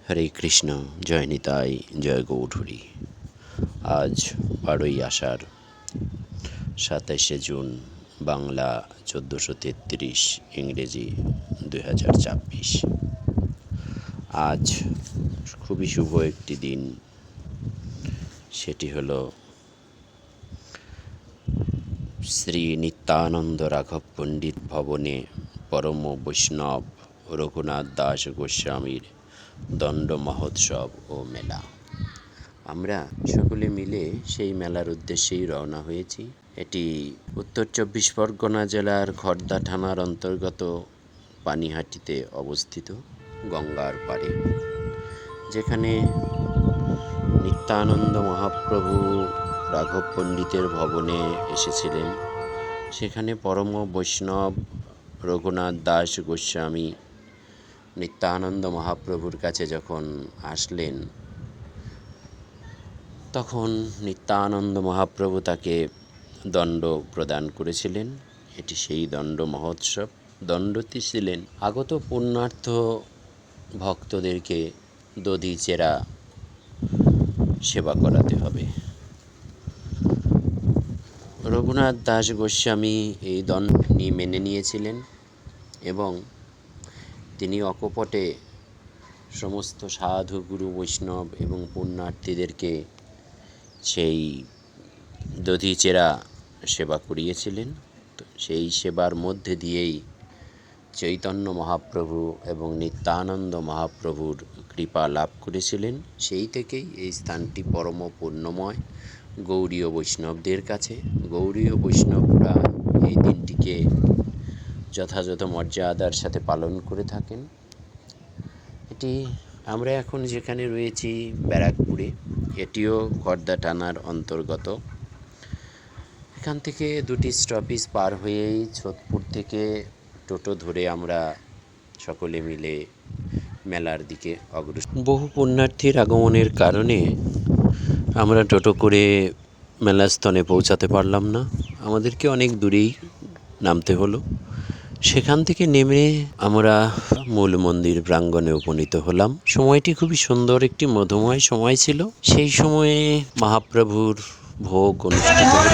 হরে কৃষ্ণ, জয় নিতাই, জয় গৌরহরি। আজ 12ই আষাঢ়, 27শে জুন, বাংলা 1433, ইংরেজি 2024। আজ খুবই শুভ একটি দিন। সেটি হলো শ্রী নিত্যানন্দ রাঘব পণ্ডিত ভবনে পরম বৈষ্ণব রঘুনাথ দাস গোস্বামীর দণ্ড মহোৎসব ও মেলা। আমরা সকলে মিলে সেই মেলার উদ্দেশ্যেই রওনা হয়েছি। এটি উত্তর 24 পরগনা জেলার খড়দা থানার অন্তর্গত পানিহাটিতে অবস্থিত, গঙ্গার পাড়ে, যেখানে নিত্যানন্দ মহাপ্রভু রাঘব পণ্ডিতের ভবনে এসেছিলেন। সেখানে পরম বৈষ্ণব রঘুনাথ দাস গোস্বামী নিত্যানন্দ মহাপ্রভুর কাছে যখন আসলেন, তখন নিত্যানন্দ মহাপ্রভু তাকে দণ্ড প্রদান করেছিলেন। এটি সেই দণ্ড মহোৎসব। দণ্ডটি ছিলেন আগত পুণ্যার্থ ভক্তদেরকে দধি চেরা সেবা করাতে হবে। রঘুনাথ দাস গোস্বামী এই দণ্ডটি মেনে নিয়েছিলেন এবং তিনি অকপটে সমস্ত সাধু, গুরু, বৈষ্ণব এবং পুণ্যার্থীদেরকে সেই দধিচেরা সেবা করিয়েছিলেন। তো সেই সেবার মধ্যে দিয়েই চৈতন্য মহাপ্রভু এবং নিত্যানন্দ মহাপ্রভুর কৃপা লাভ করেছিলেন। সেই থেকেই এই স্থানটি পরম পুণ্যময় গৌড়ীয় বৈষ্ণবদের কাছে। গৌড়ীয় বৈষ্ণবরা এই দিনটিকে যথাযথ মর্যাদার সাথে পালন করে থাকেন। এটি আমরা এখন যেখানে রয়েছি ব্যারাকপুরে, এটিও খড়দা থানার অন্তর্গত। এখান থেকে 2টি স্টপেজ পার হয়েই ছোটপুর থেকে টোটো ধরে আমরা সকলে মিলে মেলার দিকে অগ্রসর। বহু পুণ্যার্থীর আগমনের কারণে আমরা টোটো করে মেলাস্থলে পৌঁছাতে পারলাম না। আমাদেরকে অনেক দূরেই নামতে হলো। সেখান থেকে নেমে আমরা মূল মন্দির প্রাঙ্গণে উপনীত হলাম। সময়টি খুবই সুন্দর, একটি মধুময় সময় ছিল। সেই সময়ে মহাপ্রভুর ভোগ অনুষ্ঠিত হল।